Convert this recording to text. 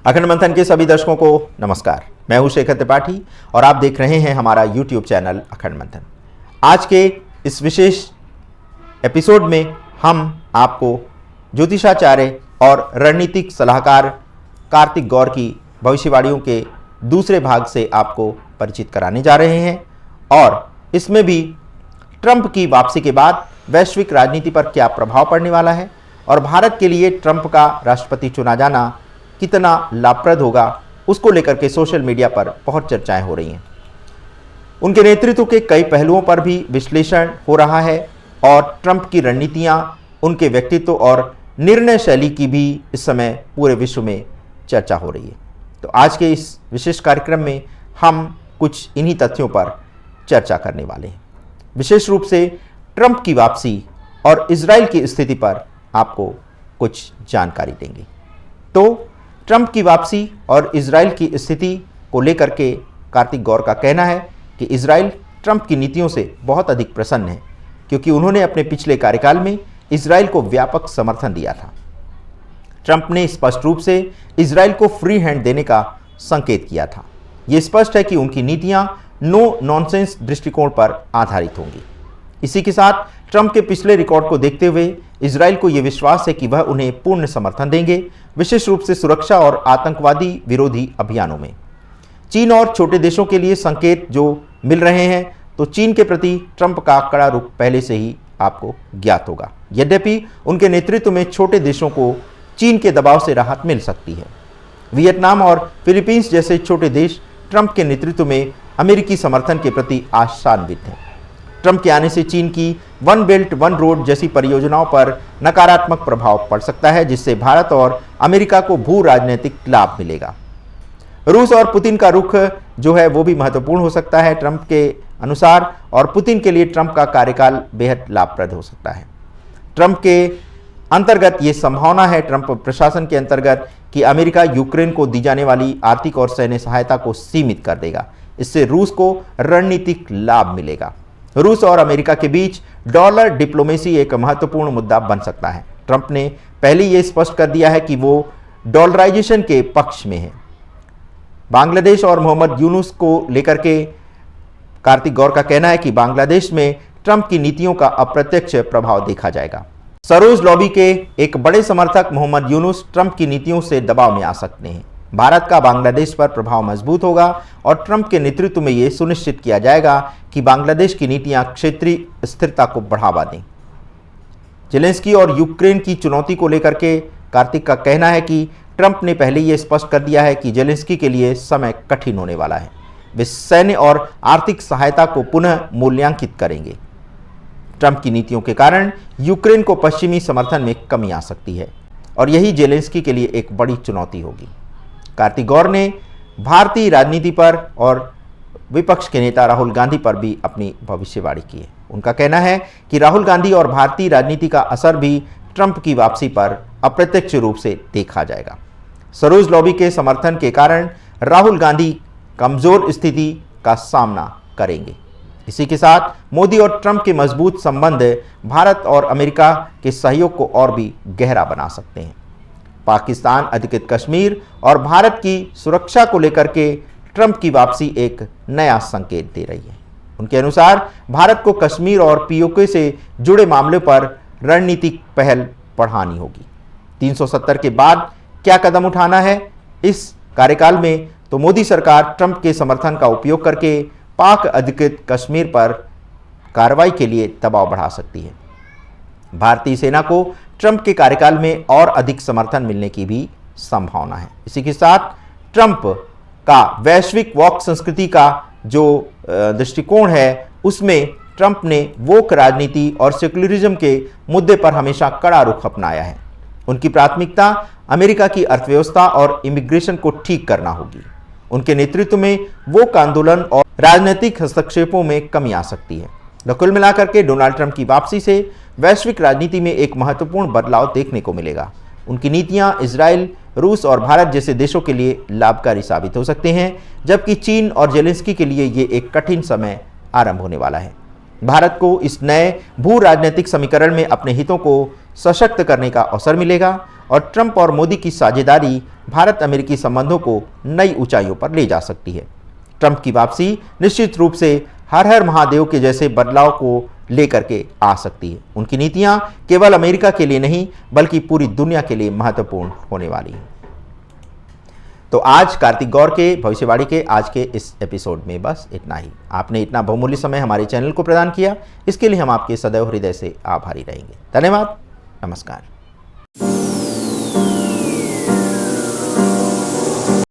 अखंड मंथन के सभी दर्शकों को नमस्कार। मैं हूं शेखर त्रिपाठी और आप देख रहे हैं हमारा YouTube चैनल अखंड मंथन। आज के इस विशेष एपिसोड में हम आपको ज्योतिषाचार्य और रणनीतिक सलाहकार कार्तिक गौर की भविष्यवाणियों के दूसरे भाग से आपको परिचित कराने जा रहे हैं और इसमें भी ट्रंप की वापसी के बाद वैश्विक राजनीति पर क्या प्रभाव पड़ने वाला है और भारत के लिए ट्रंप का राष्ट्रपति चुना जाना कितना लाभप्रद होगा, उसको लेकर के सोशल मीडिया पर बहुत चर्चाएं हो रही हैं। उनके नेतृत्व के कई पहलुओं पर भी विश्लेषण हो रहा है और ट्रंप की रणनीतियां, उनके व्यक्तित्व और निर्णय शैली की भी इस समय पूरे विश्व में चर्चा हो रही है। तो आज के इस विशेष कार्यक्रम में हम कुछ इन्हीं तथ्यों पर चर्चा करने वाले हैं। विशेष रूप से ट्रंप की वापसी और इजराइल की स्थिति पर आपको कुछ जानकारी देंगे। तो ट्रंप की वापसी और इजराइल की स्थिति को लेकर के कार्तिक गौर का कहना है कि इजराइल ट्रंप की नीतियों से बहुत अधिक प्रसन्न है क्योंकि उन्होंने अपने पिछले कार्यकाल में इजराइल को व्यापक समर्थन दिया था। ट्रंप ने स्पष्ट रूप से इजराइल को फ्री हैंड देने का संकेत किया था। ये स्पष्ट है कि उनकी नीतियां नो नॉनसेंस दृष्टिकोण पर आधारित होंगी। इसी के साथ ट्रंप के पिछले रिकॉर्ड को देखते हुए इजराइल को यह विश्वास है कि वह उन्हें पूर्ण समर्थन देंगे, विशेष रूप से सुरक्षा और आतंकवादी विरोधी अभियानों में। चीन और छोटे देशों के लिए संकेत जो मिल रहे हैं, तो चीन के प्रति ट्रंप का कड़ा रुख पहले से ही आपको ज्ञात होगा। यद्यपि उनके नेतृत्व में छोटे देशों को चीन के दबाव से राहत मिल सकती है। वियतनाम और फिलीपींस जैसे छोटे देश ट्रंप के नेतृत्व में अमेरिकी समर्थन के प्रति आशान्वित हैं। ट्रंप के आने से चीन की वन बेल्ट वन रोड जैसी परियोजनाओं पर नकारात्मक प्रभाव पड़ सकता है, जिससे भारत और अमेरिका को भू राजनीतिक लाभ मिलेगा। रूस और पुतिन का रुख जो है वो भी महत्वपूर्ण हो सकता है ट्रंप के अनुसार, और पुतिन के लिए ट्रंप का कार्यकाल बेहद लाभप्रद हो सकता है। ट्रंप के अंतर्गत ये संभावना है, ट्रंप प्रशासन के अंतर्गत, कि अमेरिका यूक्रेन को दी जाने वाली आर्थिक और सैन्य सहायता को सीमित कर देगा। इससे रूस को रणनीतिक लाभ मिलेगा। रूस और अमेरिका के बीच डॉलर डिप्लोमेसी एक महत्वपूर्ण मुद्दा बन सकता है। ट्रंप ने पहले ये स्पष्ट कर दिया है कि वो डॉलराइजेशन के पक्ष में है। बांग्लादेश और मोहम्मद यूनुस को लेकर के कार्तिक गौर का कहना है कि बांग्लादेश में ट्रंप की नीतियों का अप्रत्यक्ष प्रभाव देखा जाएगा। सरोज लॉबी के एक बड़े समर्थक मोहम्मद यूनुस ट्रंप की नीतियों से दबाव में आ सकते हैं। भारत का बांग्लादेश पर प्रभाव मजबूत होगा और ट्रंप के नेतृत्व में यह सुनिश्चित किया जाएगा कि बांग्लादेश की नीतियां क्षेत्रीय स्थिरता को बढ़ावा दें। जेलेंस्की और यूक्रेन की चुनौती को लेकर के कार्तिक का कहना है कि ट्रंप ने पहले यह स्पष्ट कर दिया है कि जेलेंस्की के लिए समय कठिन होने वाला है। वे सैन्य और आर्थिक सहायता को पुनः मूल्यांकित करेंगे। ट्रंप की नीतियों के कारण यूक्रेन को पश्चिमी समर्थन में कमी आ सकती है और यही जेलेंस्की के लिए एक बड़ी चुनौती होगी। कार्तिक गौर ने भारतीय राजनीति पर और विपक्ष के नेता राहुल गांधी पर भी अपनी भविष्यवाणी की है। उनका कहना है कि राहुल गांधी और भारतीय राजनीति का असर भी ट्रंप की वापसी पर अप्रत्यक्ष रूप से देखा जाएगा। सरोज लॉबी के समर्थन के कारण राहुल गांधी कमजोर स्थिति का सामना करेंगे। इसी के साथ मोदी और ट्रंप के मजबूत संबंध भारत और अमेरिका के सहयोग को और भी गहरा बना सकते हैं। पाकिस्तान अधिकृत कश्मीर और भारत की सुरक्षा को लेकर के ट्रंप की वापसी एक नया संकेत दे रही है। उनके अनुसार भारत को कश्मीर और पीओके से जुड़े मामले पर रणनीतिक पहल बढ़ानी होगी। 370 के बाद क्या कदम उठाना है इस कार्यकाल में, तो मोदी सरकार ट्रंप के समर्थन का उपयोग करके पाक अधिकृत कश्मीर पर कार्रवाई के लिए दबाव बढ़ा सकती है। भारतीय सेना को ट्रंप के कार्यकाल में और अधिक समर्थन मिलने की भी संभावना है। इसी के साथ ट्रंप का वैश्विक वॉक संस्कृति का जो दृष्टिकोण है, उसमें ट्रंप ने वोक राजनीति और सेक्युलरिज्म के मुद्दे पर हमेशा कड़ा रुख अपनाया है। उनकी प्राथमिकता अमेरिका की अर्थव्यवस्था और इमिग्रेशन को ठीक करना होगी। उनके नेतृत्व में वोक आंदोलन और राजनीतिक हस्तक्षेपों में कमी आ सकती है। तो कुल मिलाकर के डोनाल्ड ट्रंप की वापसी से वैश्विक राजनीति में एक महत्वपूर्ण बदलाव देखने को मिलेगा। उनकी नीतियां इजराइल, रूस और भारत जैसे देशों के लिए लाभकारी साबित हो सकते हैं, जबकि चीन और जेलेंस्की के लिए ये एक कठिन समय आरंभ होने वाला है। भारत को इस नए भू राजनीतिक समीकरण में अपने हितों को सशक्त करने का अवसर मिलेगा और ट्रंप और मोदी की साझेदारी भारत अमेरिकी संबंधों को नई ऊंचाइयों पर ले जा सकती है। ट्रंप की वापसी निश्चित रूप से हर हर महादेव के जैसे बदलाव को लेकर के आ सकती है। उनकी नीतियां केवल अमेरिका के लिए नहीं बल्कि पूरी दुनिया के लिए महत्वपूर्ण होने वाली हैं। तो आज कार्तिक गौर के भविष्यवाणी के आज के इस एपिसोड में बस इतना ही। आपने इतना बहुमूल्य समय हमारे चैनल को प्रदान किया, इसके लिए हम आपके सदैव हृदय से आभारी रहेंगे। धन्यवाद। नमस्कार।